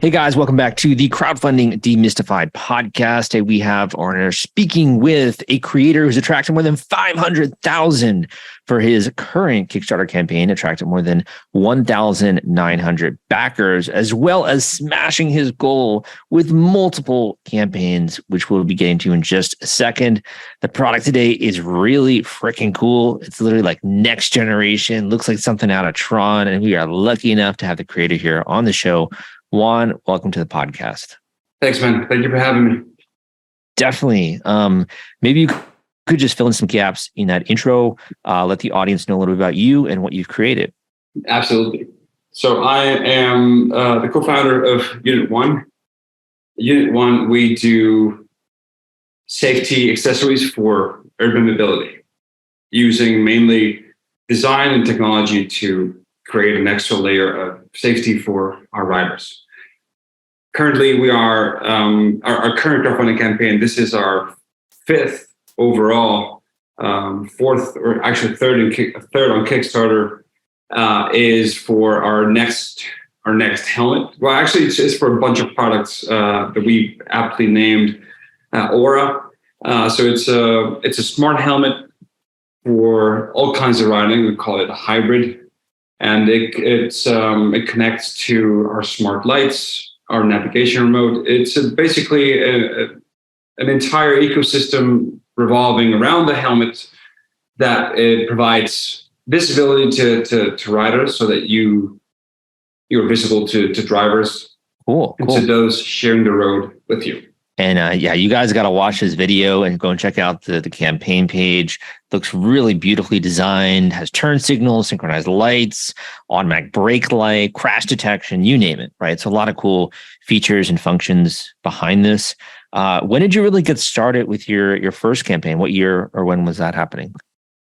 Hey guys, welcome back to the Crowdfunding Demystified podcast. Today we have our honor speaking with a creator who's attracted more than 500,000 for his current Kickstarter campaign, attracted more than 1,900 backers, as well as smashing his goal with multiple campaigns, which we'll be getting to in just a second. The product today is really freaking cool. It's literally like next generation, looks like something out of Tron, and we are lucky enough to have the creator here on the show. Juan, welcome to the podcast. Thanks, man. Thank you for having me. Definitely. Maybe you could just fill in some gaps in that intro, let the audience know a little bit about you and what you've created. Absolutely. So I am the co-founder of Unit One. Unit One, we do safety accessories for urban mobility, using mainly design and technology to create an extra layer of safety for our riders. Currently, we are our current crowdfunding campaign. This is our fifth overall, fourth or actually third on Kickstarter. Is for our next helmet. Well, actually, it's for a bunch of products that we aptly named Aura. So it's a smart helmet for all kinds of riding. We call it a hybrid. And it connects to our smart lights, our navigation remote. It's basically an entire ecosystem revolving around the helmet that it provides visibility to riders so that you're visible to drivers. Cool. And to those sharing the road with you. And you guys got to watch this video and go and check out the campaign page. Looks really beautifully designed, has turn signals, synchronized lights, automatic brake light, crash detection, you name it, right? So a lot of cool features and functions behind this. When did you really get started with your first campaign? What year or when was that happening?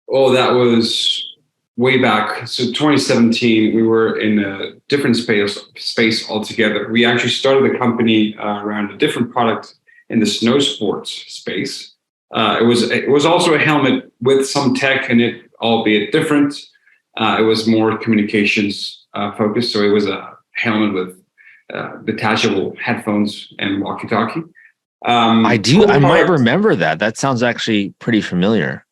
Oh, that was way back. So 2017, we were in a different space altogether. We actually started the company around a different product in the snow sports space. It was also a helmet with some tech in it, albeit different. It was more communications focused. So it was a helmet with detachable headphones and walkie-talkie. I might remember that. That sounds actually pretty familiar.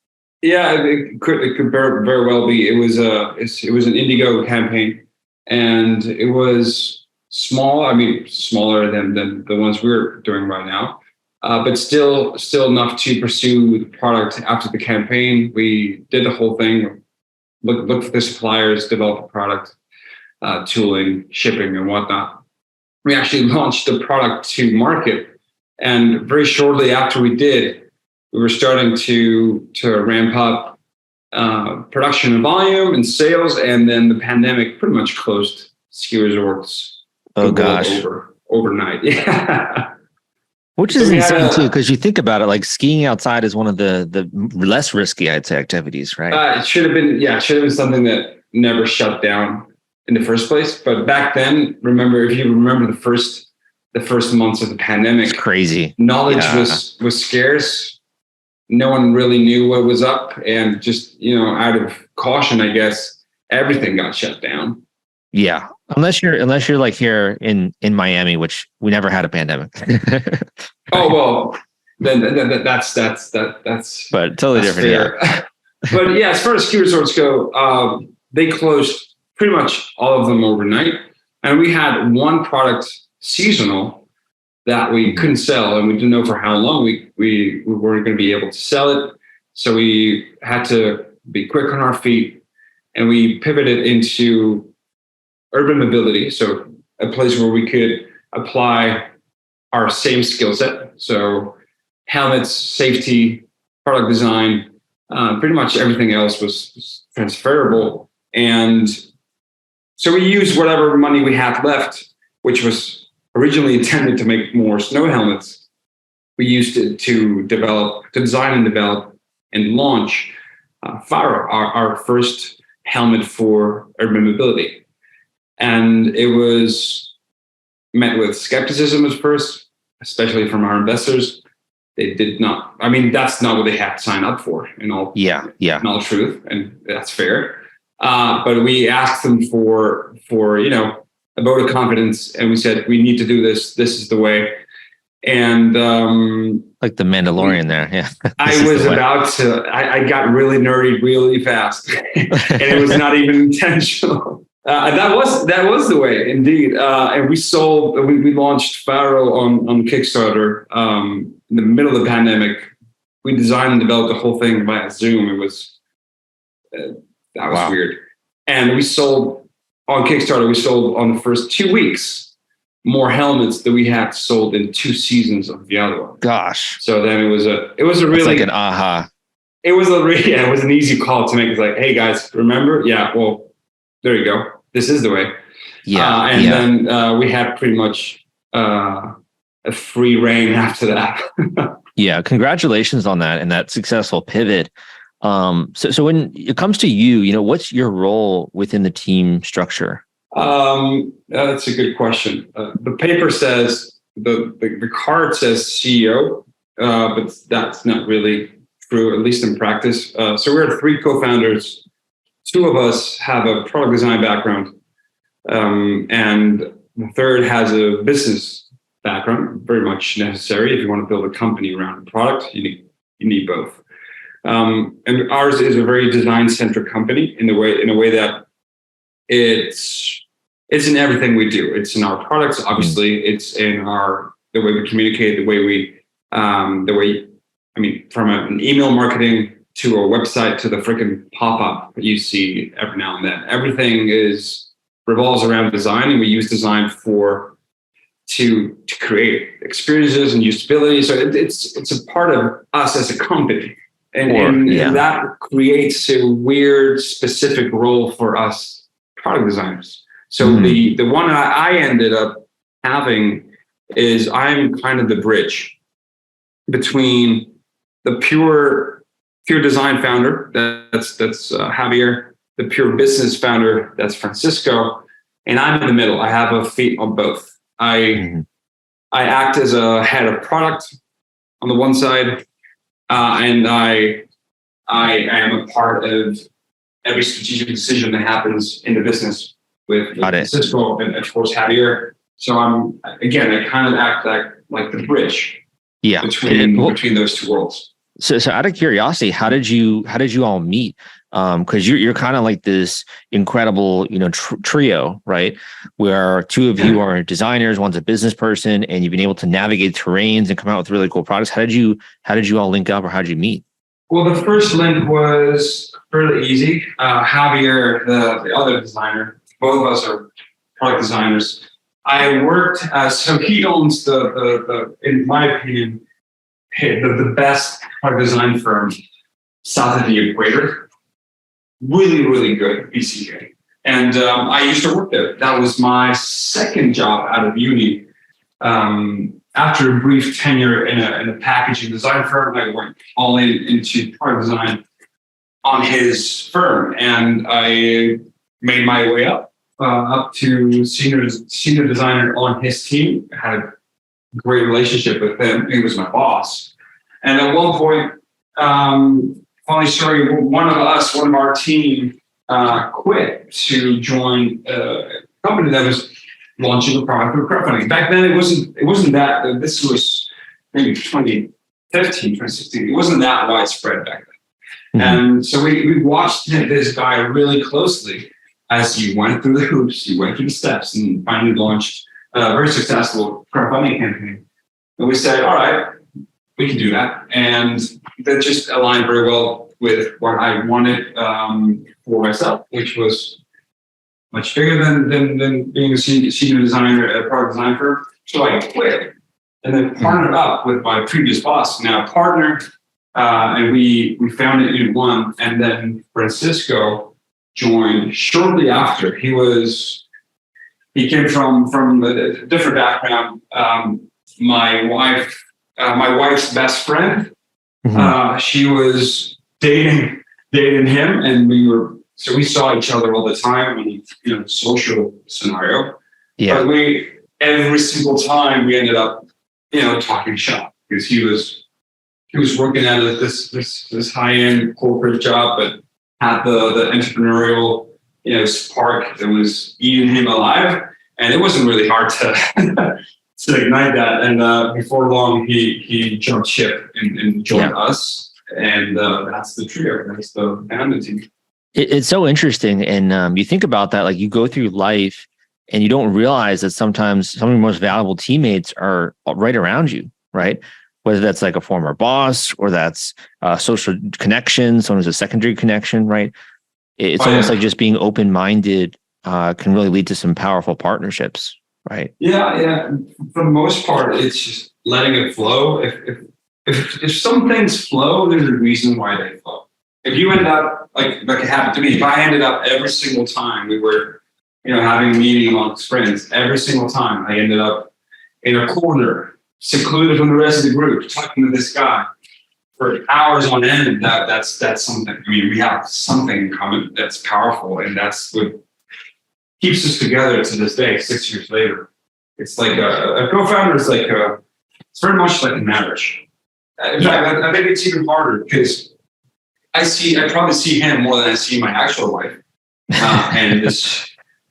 Yeah, it could very well be. It was an Indigo campaign, and it was small. I mean, smaller than the ones we're doing right now, but still enough to pursue the product after the campaign. We did the whole thing, looked for the suppliers, developed the product, tooling, shipping, and whatnot. We actually launched the product to market, and very shortly after we did, we were starting to ramp up production and volume and sales, and then the pandemic pretty much closed ski resorts. Oh gosh! Overnight, yeah. Which is insane too, because you think about it, like skiing outside is one of the less risky, I'd say, activities, right? It should have been something that never shut down in the first place. But back then, if you remember the first months of the pandemic, it's crazy. Knowledge was scarce. No one really knew what was up, and just, out of caution, I guess, everything got shut down. Yeah. Unless you're like here in Miami, which we never had a pandemic. Oh, well, then that's but totally different. Yeah. But yeah, as far as ski resorts go, they closed pretty much all of them overnight. And we had one product seasonal that we couldn't sell, and we didn't know for how long we weren't going to be able to sell it. So we had to be quick on our feet, and we pivoted into urban mobility. So a place where we could apply our same skill set. So helmets, safety, product design, pretty much everything else was transferable. And so we used whatever money we had left, which was originally intended to make more snow helmets. We used it to design and develop and launch Fulfillrite, our first helmet for urban mobility. And it was met with skepticism at first, especially from our investors. They did not, that's not what they had to sign up for, in all truth, and that's fair. But we asked them for a vote of confidence, and we said, we need to do this. This is the way. And like the Mandalorian there. Yeah. I got really nerdy really fast, and it was not even intentional. That was the way, indeed. And we launched Faro on Kickstarter in the middle of the pandemic. We designed and developed the whole thing via Zoom. It was wow. Weird. And we sold on Kickstarter. We sold on the first 2 weeks more helmets than we had sold in 2 seasons of the other one. Gosh. So then it was a really, it's like an aha. It was an easy call to make. It's like, hey guys, remember? Yeah, well, there you go. This is the way. Yeah. Then we had pretty much a free reign after that. Yeah. Congratulations on that and that successful pivot. So when it comes to you, what's your role within the team structure? That's a good question. The paper says the card says CEO, but that's not really true, at least in practice. So we're 3 co-founders. 2 of us have a product design background, and the third has a business background, very much necessary. If you want to build a company around a product, you need both. And ours is a very design-centric company in a way that it's in everything we do. It's in our products, obviously. It's in the way we communicate, from an email marketing to a website to the freaking pop-up you see every now and then. Everything revolves around design, and we use design to create experiences and usability. So it's a part of us as a company. And that creates a weird specific role for us product designers. So the one I ended up having is I'm kind of the bridge between the pure design founder, that's Javier, the pure business founder, that's Francisco, and I'm in the middle. I have a feet on both. I act as a head of product on the one side, and I am a part of every strategic decision that happens in the business with Francisco and of course Javier. So I kind of act like the bridge between those 2 worlds. So out of curiosity, how did you all meet? Because you're kind of like this incredible, trio, right? Where 2 of you are designers, one's a business person, and you've been able to navigate terrains and come out with really cool products. How did you all link up, or how did you meet? Well, the first link was fairly easy. Javier, the other designer, both of us are product designers. I worked, so he owns the in my opinion, the best product design firm south of the equator. Really, really good, BCK. And I used to work there. That was my second job out of uni. After a brief tenure in a packaging design firm, I went all into product design on his firm, and I made my way up to senior designer on his team. I had a great relationship with him. He was my boss. And at one point, funny story, one of our team quit to join a company that was launching a product for crowdfunding. Back then, it wasn't that. This was maybe 2015, 2016. It wasn't that widespread back then. And so we watched this guy really closely as he went through the hoops, he went through the steps, and finally launched a very successful crowdfunding campaign. And we said, all right, we can do that. And that just aligned very well with what I wanted for myself, which was much bigger than being a senior designer at a product design firm. So I quit and then partnered up with my previous boss, now partner, and we founded Unit One. And then Francisco joined shortly after. He came from a different background. My wife's best friend, she was dating him, and we saw each other all the time in social scenario. Yeah. But every single time we ended up, talking shop, because he was working at this high-end corporate job, but had the entrepreneurial, spark that was eating him alive. And it wasn't really hard to to ignite that. And before long, he jumped ship and joined us. And that's the trio. That's the family team. It's so interesting. And you think about that, like you go through life and you don't realize that sometimes some of your most valuable teammates are right around you, right? Whether that's like a former boss or that's a social connection, someone who's a secondary connection, right? It's almost like just being open-minded can really lead to some powerful partnerships, right? Yeah. For the most part, it's just letting it flow. If some things flow, there's a reason why they flow. If you end up like it happened to me, if I ended up every single time we were, having a meeting amongst friends, every single time I ended up in a corner, secluded from the rest of the group, talking to this guy for hours on end, that's something. I mean, we have something in common that's powerful, and that's what keeps us together to this day, 6 years later. It's like a co-founder is like it's very much like a marriage. In fact, I think it's even harder because I probably see him more than I see my actual wife. And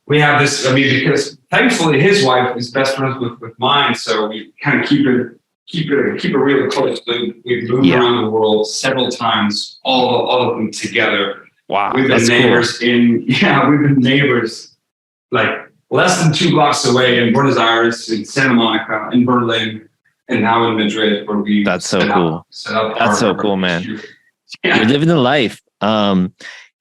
we have this, because thankfully his wife is best friends with mine. So we kind of keep it really close. We've moved around the world several times, all of them together. Wow. We've been neighbors we've been neighbors like less than 2 blocks away in Buenos Aires, in Santa Monica, in Berlin, and now in Madrid, where we That's so cool. That's so cool, man. Yeah. You're living the life. So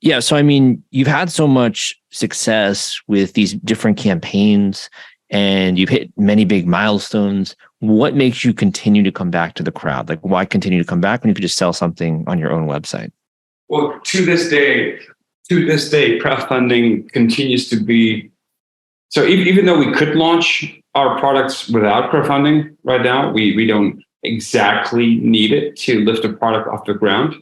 you've had so much success with these different campaigns and you've hit many big milestones. What makes you continue to come back to the crowd? Like, why continue to come back when you could just sell something on your own website? Well, to this day, crowdfunding continues to be. So even though we could launch our products without crowdfunding right now, we don't exactly need it to lift a product off the ground.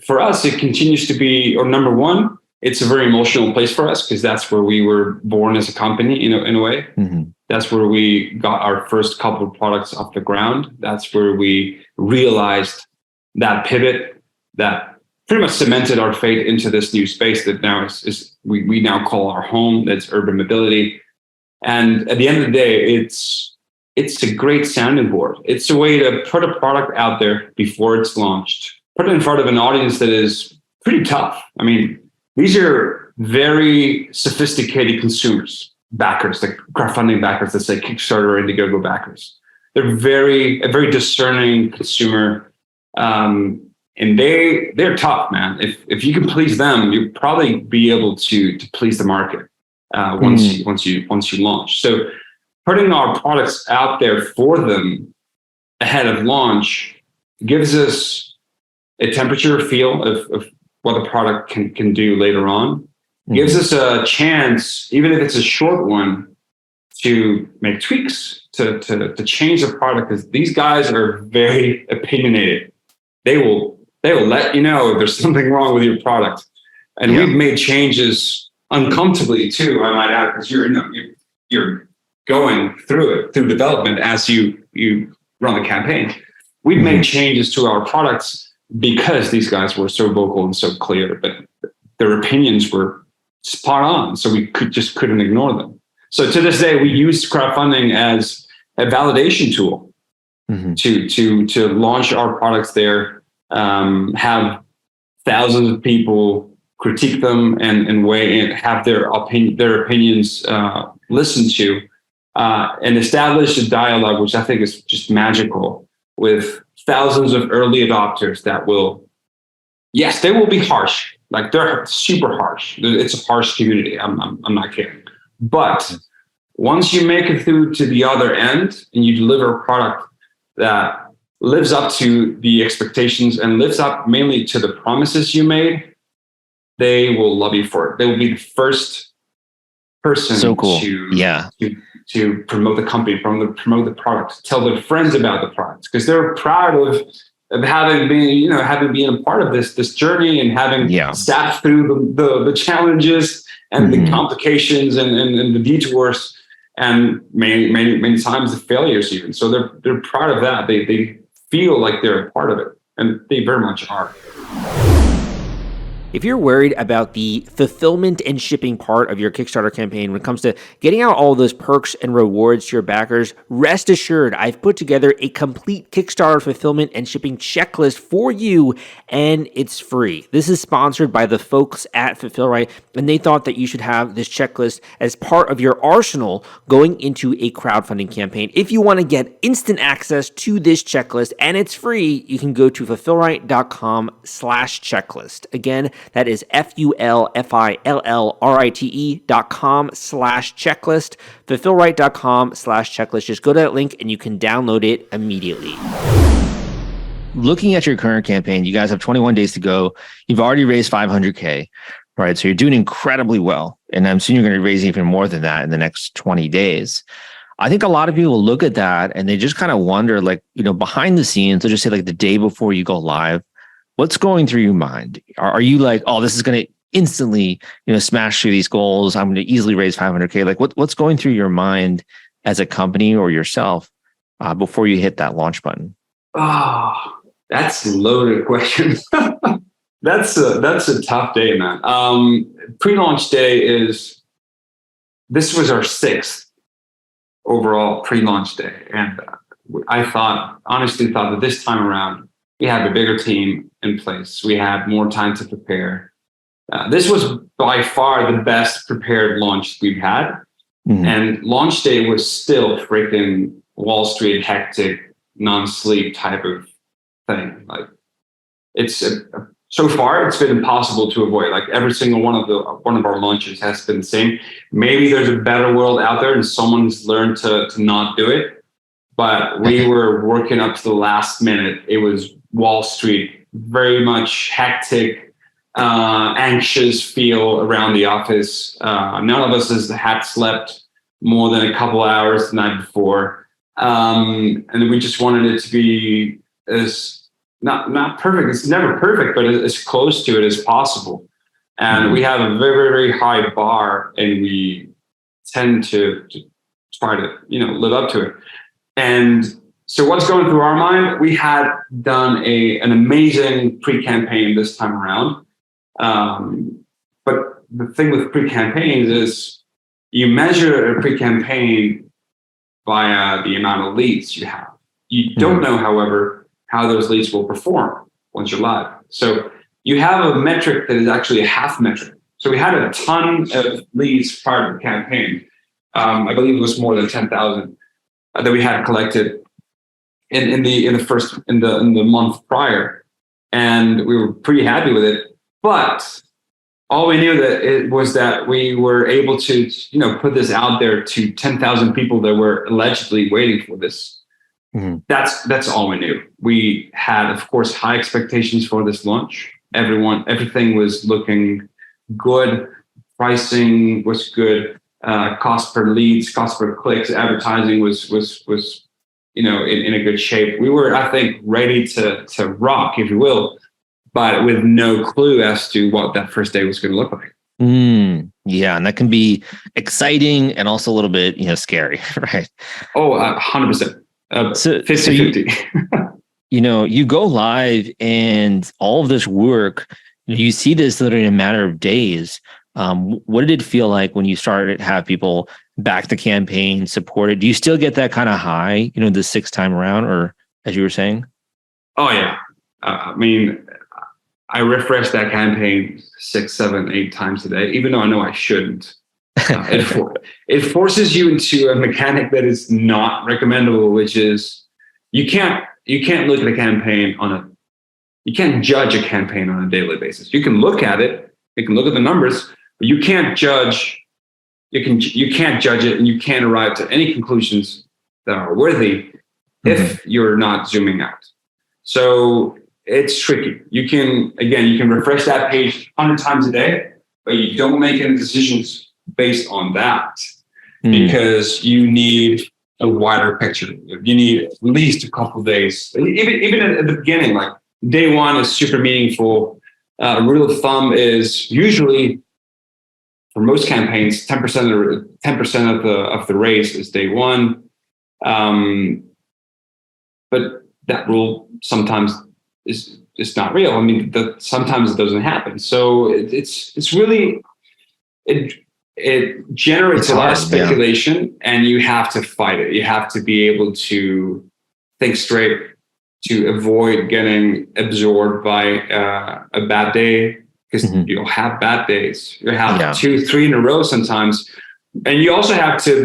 For us, it continues to be, or number one, it's a very emotional place for us because that's where we were born as a company in a way. Mm-hmm. That's where we got our first couple of products off the ground. That's where we realized that pivot that pretty much cemented our fate into this new space that now we now call our home. That's urban mobility. And at the end of the day, it's a great sounding board. It's a way to put a product out there before it's launched, put it in front of an audience that is pretty tough. I mean, these are very sophisticated consumers, backers, like crowdfunding backers, let's say Kickstarter or Indiegogo backers. They're a very discerning consumer. And they're tough, man. If you can please them, you'll probably be able to please the market once you launch. So putting our products out there for them ahead of launch gives us a temperature feel of what the product can do later on. Gives us a chance, even if it's a short one, to make tweaks, to change the product, because these guys are very opinionated. They will let you know if there's something wrong with your product. And we've made changes uncomfortably too, I might add, because you're going through development as you run the campaign. We've made changes to our products because these guys were so vocal and so clear, but their opinions were spot on. So we couldn't ignore them. So to this day, we use crowdfunding as a validation tool to launch our products there, have thousands of people critique them and weigh and have their opinions listened to, and establish a dialogue, which I think is just magical, with thousands of early adopters that will, yes, they will be harsh. Like, they're super harsh. It's a harsh community. I'm not kidding. But once you make it through to the other end and you deliver a product that lives up to the expectations and lives up mainly to the promises you made, they will love you for it. They will be the first person to promote the company, promote the product, tell their friends about the product, because they're proud of having been, having been a part of this journey and having sat through the challenges and the complications and the detours and many times the failures even. So they're proud of that. They feel like they're a part of it, and they very much are. If you're worried about the fulfillment and shipping part of your Kickstarter campaign when it comes to getting out all those perks and rewards to your backers, rest assured I've put together a complete Kickstarter fulfillment and shipping checklist for you, and it's free. This is sponsored by the folks at Fulfillrite, and they thought that you should have this checklist as part of your arsenal going into a crowdfunding campaign. If you want to get instant access to this checklist and it's free, you can go to fulfillrite.com/checklist. Again, that is fulfillrite.com/checklist, fulfillrite.com/checklist. Just go to that link and you can download it immediately. Looking at your current campaign, you guys have 21 days to go. You've already raised 500K, right? So you're doing incredibly well. And I'm assuming you're going to raise even more than that in the next 20 days. I think a lot of people look at that and they just kind of wonder, like, behind the scenes, they'll just say like the day before you go live, what's going through your mind? Are you like, oh, this is going to instantly, smash through these goals. I'm going to easily raise 500K. Like what's going through your mind as a company or yourself before you hit that launch button? Oh, that's a loaded question. That's a tough day, man. Pre-launch day this was our 6th overall pre-launch day. And I honestly thought that this time around, we had a bigger team in place. We had more time to prepare. This was by far the best prepared launch we've had. Mm-hmm. And launch day was still freaking Wall Street hectic, non-sleep type of thing. Like so far it's been impossible to avoid. Like every single one of our launches has been the same. Maybe there's a better world out there and someone's learned to not do it. But we were working up to the last minute. It was Wall Street, very much hectic, anxious feel around the office. None of us had slept more than a couple hours the night before. And we just wanted it to be as not perfect. It's never perfect, but as close to it as possible. And we have a very, very high bar, and we tend to try to, live up to it. And so what's going through our mind? We had done an amazing pre-campaign this time around. But the thing with pre-campaigns is you measure a pre-campaign via the amount of leads you have. You don't know, however, how those leads will perform once you're live. So you have a metric that is actually a half metric. So we had a ton of leads prior to the campaign. I believe it was more than 10,000 that we had collected in the month prior, and we were pretty happy with it. But all we knew was that we were able to, put this out there to 10,000 people that were allegedly waiting for this. Mm-hmm. That's all we knew. We had, of course, high expectations for this launch. Everything was looking good. Pricing was good. Cost per leads, cost per clicks, advertising was in a good shape. We were, I think, ready to rock, if you will, but with no clue as to what that first day was going to look like. Yeah, and that can be exciting and also a little bit, scary, right? Oh, 100%. 50-50. You go live and all of this work, you see this literally in a matter of days. What did it feel like when you started to have people back the campaign, support it? Do you still get that kind of high, the 6th time around, or as you were saying? Oh, yeah. I refresh that campaign 6, 7, 8 times a day, even though I know I shouldn't. It forces you into a mechanic that is not recommendable, which is you can't look at a campaign you can't judge a campaign on a daily basis. You can look at it, you can look at the numbers, but you can't judge. You can't judge it, and you can't arrive to any conclusions that are worthy if you're not zooming out. So it's tricky. You can refresh that page 100 times a day, but you don't make any decisions based on that because you need a wider picture. You need at least a couple of days. Even at the beginning, like day one is super meaningful. Rule of thumb is usually for most campaigns, 10% of the race is day one. But that rule sometimes is not real. I mean, sometimes it doesn't happen. So it's really it generates a lot of speculation, and you have to fight it. You have to be able to think straight, to avoid getting absorbed by a bad day, because you'll have bad days. You have 2, 3 in a row sometimes, and you also have to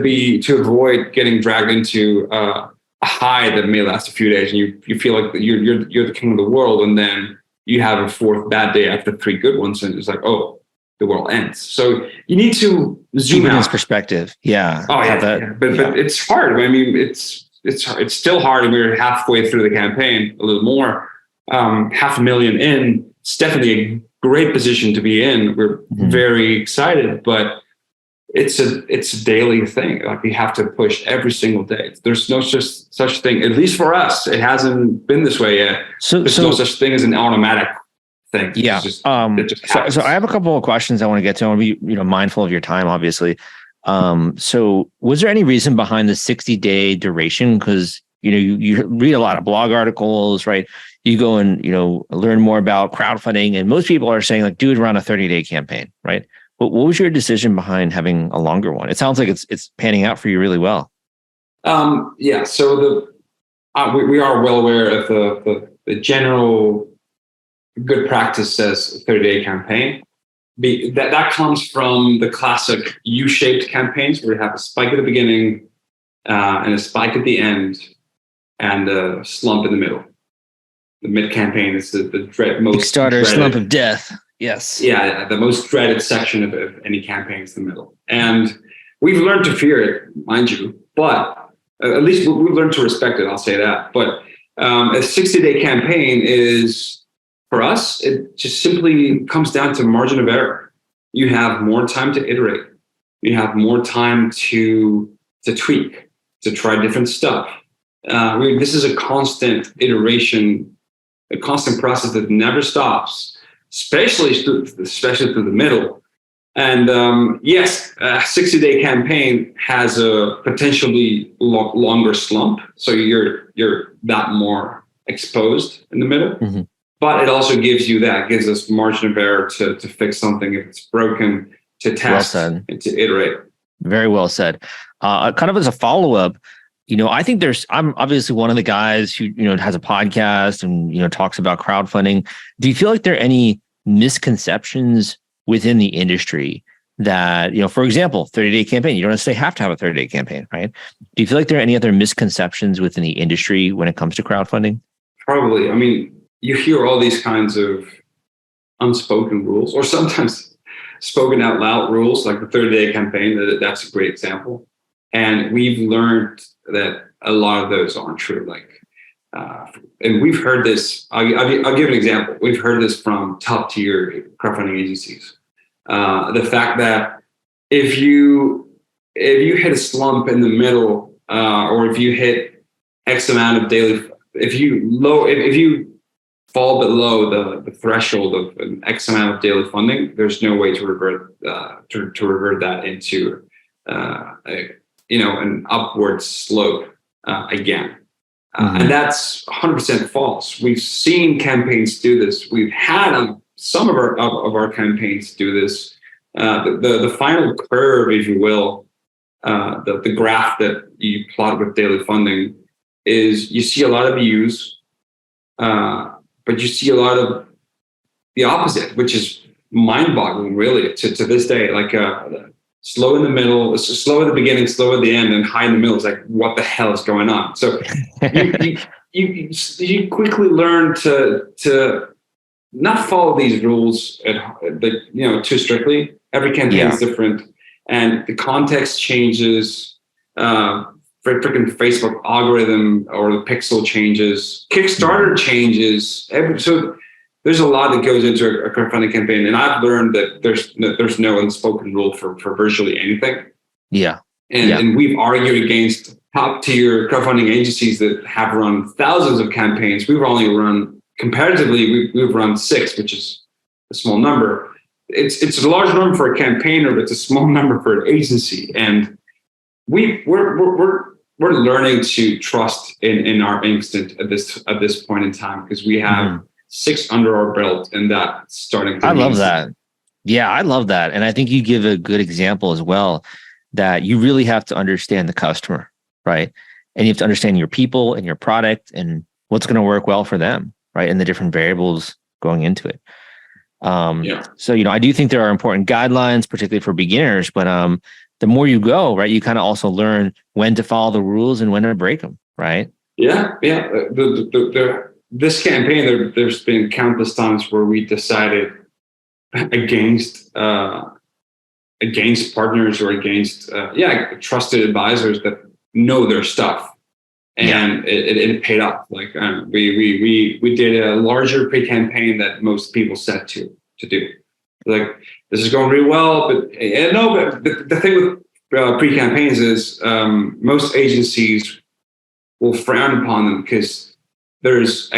avoid getting dragged into a high that may last a few days, and you feel like you're the king of the world, and then you have a 4th bad day after 3 good ones, and it's like, oh, the world ends. So you need to zoom out. His perspective. Yeah. Oh yeah. But it's hard. I mean, it's still hard. We're halfway through the campaign, a little more, 500,000 in. It's definitely a great position to be in. We're very excited, but it's a daily thing. Like, we have to push every single day. There's no such thing, at least for us. It hasn't been this way yet. There's no such thing as an automatic thing. Yeah. So I have a couple of questions I want to get to. I want to be, mindful of your time, obviously. So was there any reason behind the 60-day duration? Because, you read a lot of blog articles, right? You go and, learn more about crowdfunding, and most people are saying, like, do it around a 30-day campaign, right? But what was your decision behind having a longer one? It sounds like it's panning out for you really well. Yeah. So we are well aware of the general good practice says 30-day campaign. That comes from the classic U-shaped campaigns, where you have a spike at the beginning and a spike at the end, and a slump in the middle. The mid campaign is the most Kickstarter dreaded, slump of death. Yes. Yeah, the most dreaded section of any campaign is the middle, and we've learned to fear it, mind you. But at least we've learned to respect it. I'll say that. But a 60-day campaign is, for us, it just simply comes down to margin of error. You have more time to iterate. You have more time to tweak, to try different stuff. This is a constant iteration, a constant process that never stops, especially through the middle. And yes, a 60-day campaign has a potentially longer slump, so you're that more exposed in the middle. But it also gives us margin of error to fix something if it's broken, to test and to iterate. Very well said. Kind of as a follow-up, I think I'm obviously one of the guys who, has a podcast and, talks about crowdfunding. Do you feel like there are any misconceptions within the industry that, for example, 30-day campaign, you don't necessarily have to have a 30-day campaign, right? Do you feel like there are any other misconceptions within the industry when it comes to crowdfunding? Probably. I mean, you hear all these kinds of unspoken rules, or sometimes spoken out loud rules, like the 30-day campaign. That's a great example. And we've learned that a lot of those aren't true. And we've heard this. I'll give an example. We've heard this from top tier crowdfunding agencies. The fact that if you hit a slump in the middle, or if you hit X amount of daily, if you fall below the threshold of an X amount of daily funding, there's no way to revert that into an upward slope again. And that's 100% false. We've seen campaigns do this. We've had some of our campaigns do this. The final curve, if you will, the graph that you plot with daily funding, is you see a lot of views, but you see a lot of the opposite, which is mind-boggling, really, to this day. Like slow in the middle, slow at the beginning, slow at the end, and high in the middle. It's like, what the hell is going on? So you quickly learn to not follow these rules too strictly. Every campaign is different, and the context changes. Freaking Facebook algorithm or the pixel changes. Kickstarter changes. So there's a lot that goes into a crowdfunding campaign, and I've learned that there's no unspoken rule for virtually anything. Yeah. And we've argued against top tier crowdfunding agencies that have run thousands of campaigns. We've only run, comparatively, we've run 6, which is a small number. It's a large number for a campaigner, but it's a small number for an agency. And we're we're learning to trust in our instinct at this point in time, because we have 6 under our belt, and that's starting to. I love that. Yeah, I love that. And I think you give a good example as well, that you really have to understand the customer, right? And you have to understand your people and your product and what's going to work well for them, right? And the different variables going into it. So, I do think there are important guidelines, particularly for beginners, but the more you go, right, you kind of also learn when to follow the rules and when to break them, right? Yeah. This campaign, there's been countless times where we decided against partners or against trusted advisors that know their stuff, and it paid off. Like we did a larger pre-campaign that most people set to do. Like, this is going really well, but the thing with pre-campaigns is most agencies will frown upon them, because there's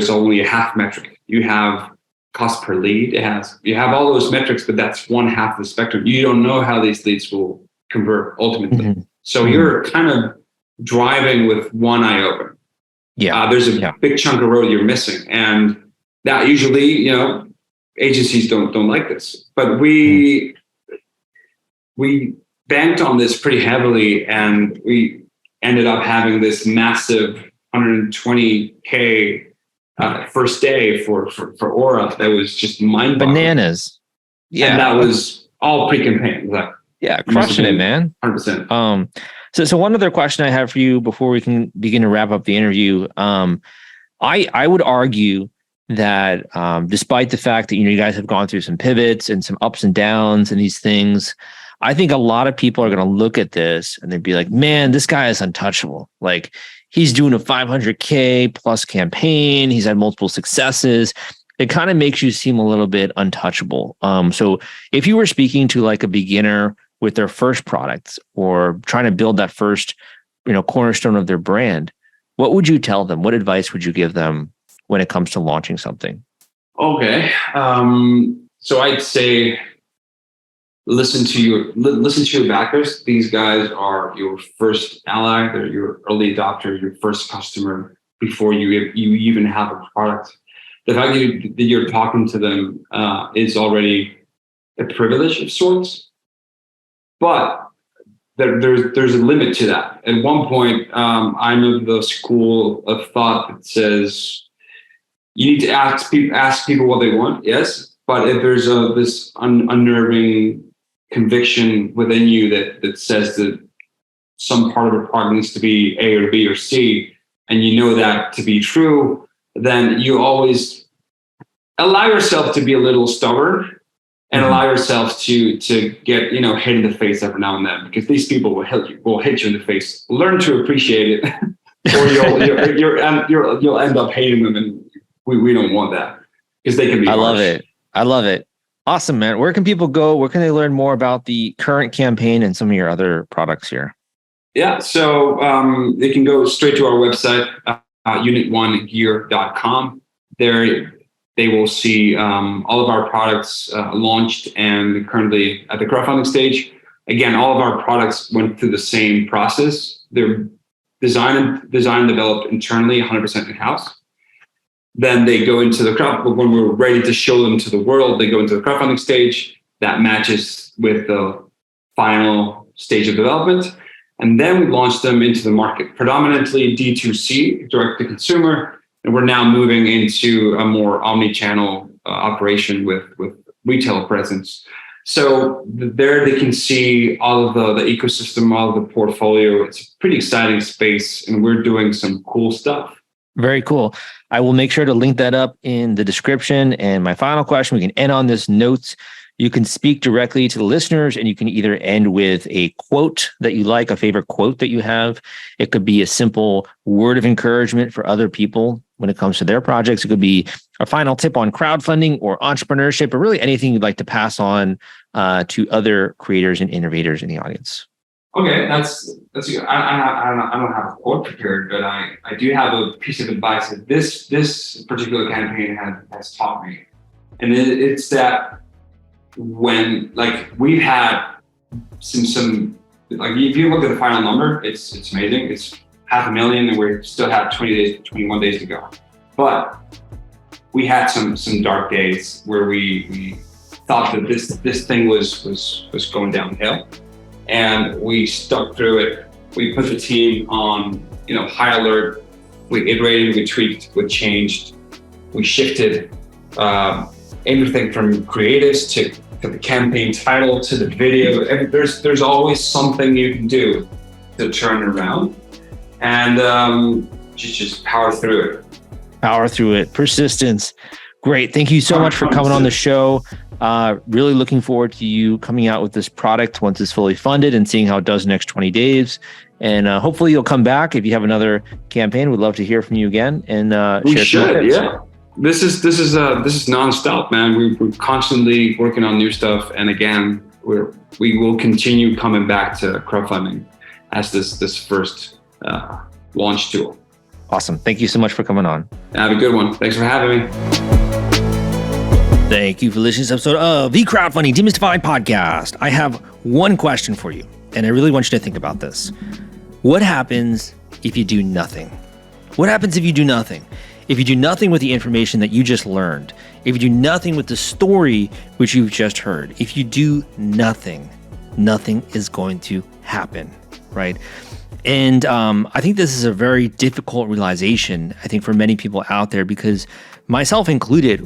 only a half metric. You have cost per lead. You have all those metrics, but that's one half of the spectrum. You don't know how these leads will convert ultimately. So you're kind of driving with one eye open. There's a big chunk of road you're missing, and that usually, agencies don't like this. But we banked on this pretty heavily, and we ended up having this massive 120K first day for Aura. That was just mind-boggling. Bananas. Yeah. And that was all pre-campaign. Crushing it, man. 100%. So one other question I have for you before we can begin to wrap up the interview. I would argue that despite the fact that you guys have gone through some pivots and some ups and downs and these things, I think a lot of people are going to look at this and they'd be like, man, this guy is untouchable. Like, he's doing a 500K plus campaign. He's had multiple successes. It kind of makes you seem a little bit untouchable. So if you were speaking to like a beginner with their first product or trying to build that first, cornerstone of their brand, what would you tell them? What advice would you give them when it comes to launching something? Okay. So I'd say, listen to your backers. These guys are your first ally. They're your early adopter, your first customer before you even have a product. The fact that you're talking to them is already a privilege of sorts. But there's a limit to that. At one point, I'm of the school of thought that says you need to ask people what they want. Yes, but if there's this unnerving conviction within you that says that some part of a product needs to be A or B or C, and you know that to be true, then you always allow yourself to be a little stubborn and allow yourself to get hit in the face every now and then, because these people will hit you in the face. Learn to appreciate it, or you'll end up hating them, and we don't want that, because they can be. I love it. Awesome, man. Where can people go? Where can they learn more about the current campaign and some of your other products here? Yeah, so they can go straight to our website, unit1gear.com. There they will see all of our products launched and currently at the crowdfunding stage. Again, all of our products went through the same process. They're designed and developed internally, 100% in-house. Then they go into the when we're ready to show them to the world, they go into the crowdfunding stage that matches with the final stage of development. And then we launch them into the market, predominantly D2C, direct to consumer. And we're now moving into a more omni-channel operation with retail presence. So there they can see all of the ecosystem, all of the portfolio. It's a pretty exciting space, and we're doing some cool stuff. Very cool. I will make sure to link that up in the description. And my final question, we can end on this note. You can speak directly to the listeners, and you can either end with a quote that you like, a favorite quote that you have. It could be a simple word of encouragement for other people when it comes to their projects. It could be a final tip on crowdfunding or entrepreneurship, or really anything you'd like to pass on to other creators and innovators in the audience. Okay, that's good. I don't have a quote prepared, but I do have a piece of advice that this particular campaign has taught me, and it's that when we've had some like if you look at the final number, it's amazing. It's 500,000, and we still have 21 days to go. But we had some dark days where we thought that this thing was going downhill, and we stuck through it. We put the team on high alert. We iterated, we tweaked, we changed, we shifted everything from creatives to the campaign title to the video. There's always something you can do to turn it around, and just power through it. Power through it. Persistence. Great. Thank you so much for coming on the show. Really looking forward to you coming out with this product once it's fully funded and seeing how it does the next 20 days. And hopefully you'll come back if you have another campaign. We'd love to hear from you again and share some tips. Yeah. This is nonstop, man. We're constantly working on new stuff, and again, we will continue coming back to crowdfunding as this first launch tool. Awesome. Thank you so much for coming on. Have a good one. Thanks for having me. Thank you for listening to this episode of the Crowdfunding Demystified podcast. I have one question for you, and I really want you to think about this. What happens if you do nothing? What happens if you do nothing? If you do nothing with the information that you just learned, if you do nothing with the story which you've just heard, if you do nothing, nothing is going to happen, right? And I think this is a very difficult realization, I think, for many people out there, because myself included,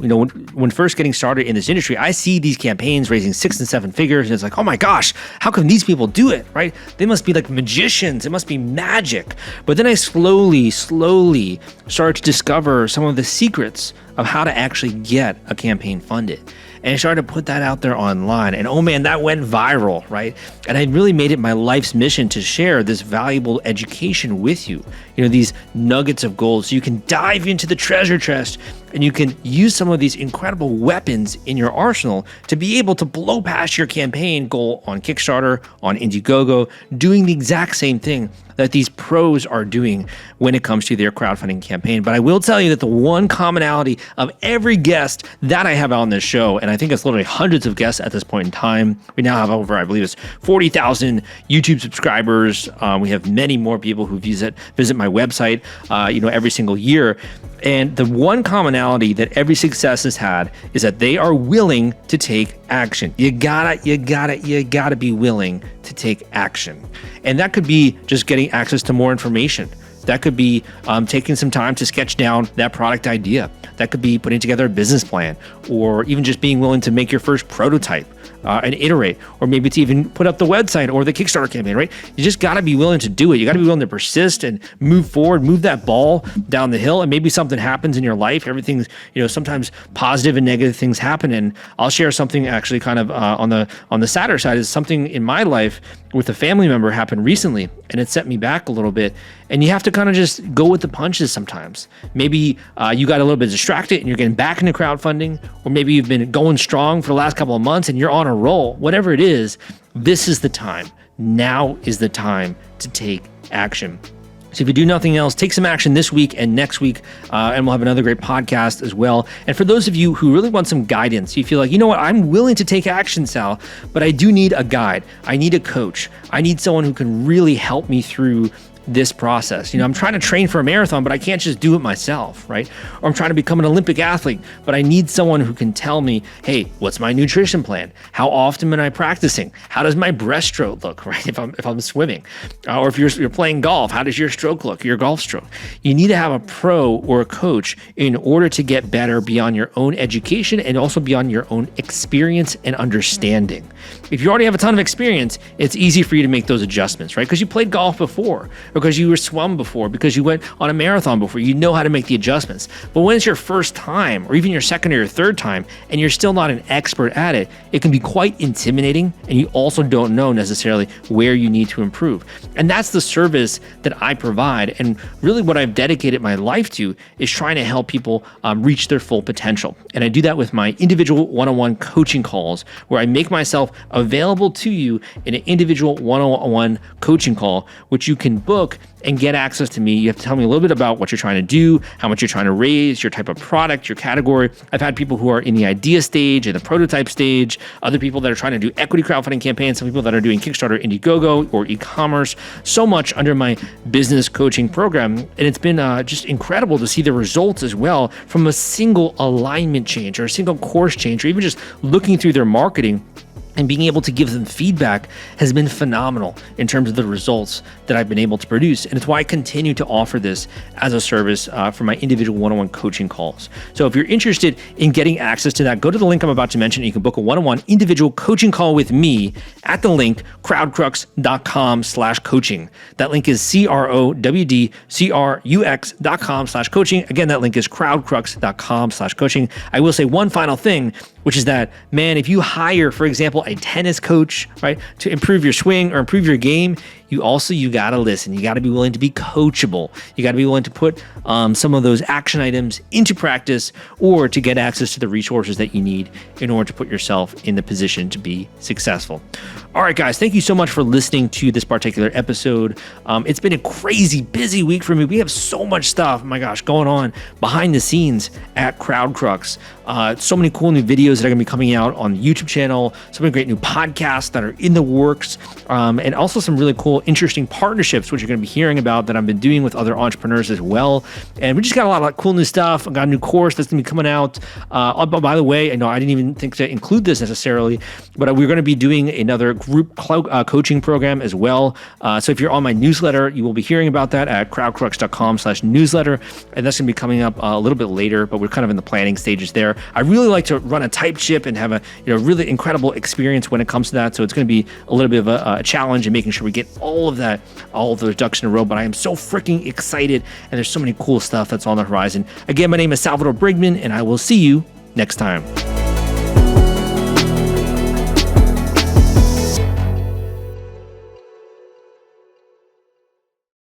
when first getting started in this industry, I see these campaigns raising 6 and 7 figures, and it's like, oh my gosh, how come these people do it, right? They must be like magicians. It must be magic. But then I slowly started to discover some of the secrets of how to actually get a campaign funded. And I started to put that out there online. And oh man, that went viral, right? And I really made it my life's mission to share this valuable education with you. These nuggets of gold, so you can dive into the treasure chest and you can use some of these incredible weapons in your arsenal to be able to blow past your campaign goal on Kickstarter, on Indiegogo, doing the exact same thing that these pros are doing when it comes to their crowdfunding campaign. But I will tell you that the one commonality of every guest that I have on this show, and I think it's literally hundreds of guests at this point in time. We now have over, I believe it's 40,000 YouTube subscribers. We have many more people who visit my website, every single year. And the one commonality that every success has had is that they are willing to take action. You gotta be willing to take action. And that could be just getting access to more information. That could be taking some time to sketch down that product idea. That could be putting together a business plan, or even just being willing to make your first prototype and iterate, or maybe to even put up the website or the Kickstarter campaign, right? You just got to be willing to do it. You got to be willing to persist and move forward, move that ball down the hill, and maybe something happens in your life. Everything's, sometimes positive and negative things happen. And I'll share something actually kind of on the sadder side, is something in my life with a family member happened recently, and it set me back a little bit. And you have to kind of just go with the punches sometimes. Maybe you got a little bit distracted and you're getting back into crowdfunding, or maybe you've been going strong for the last couple of months and you're on a roll. Whatever it is, this is the time. Now is the time to take action. So if you do nothing else, take some action this week and next week, and we'll have another great podcast as well. And for those of you who really want some guidance, you feel like, I'm willing to take action, Sal, but I do need a guide. I need a coach. I need someone who can really help me through this process. I'm trying to train for a marathon, but I can't just do it myself, right? Or I'm trying to become an Olympic athlete, but I need someone who can tell me, hey, what's my nutrition plan? How often am I practicing? How does my breaststroke look, right? If I'm swimming, or if you're playing golf, how does your stroke look, your golf stroke? You need to have a pro or a coach in order to get better beyond your own education and also beyond your own experience and understanding. If you already have a ton of experience, it's easy for you to make those adjustments, right? Because you played golf before, because you were swum before, because you went on a marathon before, you know how to make the adjustments. But when it's your first time, or even your second or your third time, and you're still not an expert at it, it can be quite intimidating, and you also don't know necessarily where you need to improve. And that's the service that I provide. And really what I've dedicated my life to is trying to help people reach their full potential. And I do that with my individual one-on-one coaching calls, where I make myself available to you in an individual one-on-one coaching call, which you can book book and get access to me, you have to tell me a little bit about what you're trying to do, how much you're trying to raise, your type of product, your category. I've had people who are in the idea stage and the prototype stage, other people that are trying to do equity crowdfunding campaigns, some people that are doing Kickstarter, Indiegogo, or e-commerce, so much under my business coaching program. And it's been just incredible to see the results as well from a single alignment change or a single course change, or even just looking through their marketing and being able to give them feedback has been phenomenal in terms of the results that I've been able to produce. And it's why I continue to offer this as a service for my individual one-on-one coaching calls. So if you're interested in getting access to that, go to the link I'm about to mention. You can book a one-on-one individual coaching call with me at the link crowdcrux.com/coaching. That link is crowdcrux.com/coaching. Again, that link is crowdcrux.com/coaching. I will say one final thing, which is that, man, if you hire, for example, a tennis coach, right, to improve your swing or improve your game, you got to listen. You got to be willing to be coachable. You got to be willing to put some of those action items into practice, or to get access to the resources that you need in order to put yourself in the position to be successful. All right, guys, thank you so much for listening to this particular episode. It's been a crazy busy week for me. We have so much stuff, my gosh, going on behind the scenes at CrowdCrux. So many cool new videos that are going to be coming out on the YouTube channel, so many great new podcasts that are in the works, and also some really cool, interesting partnerships, which you're going to be hearing about, that I've been doing with other entrepreneurs as well. And we just got a lot of cool new stuff. I got a new course that's going to be coming out. By the way, I know I didn't even think to include this necessarily, but we're going to be doing another group coaching program as well. So if you're on my newsletter, you will be hearing about that at crowdcrux.com/newsletter. And that's going to be coming up a little bit later, but we're kind of in the planning stages there. I really like to run a tight ship and have a really incredible experience when it comes to that. So it's going to be a little bit of a challenge in making sure we get all of those ducks in a row. But I am so freaking excited, and there's so many cool stuff that's on the horizon. Again, my name is Salvador Briggman, and I will see you next time.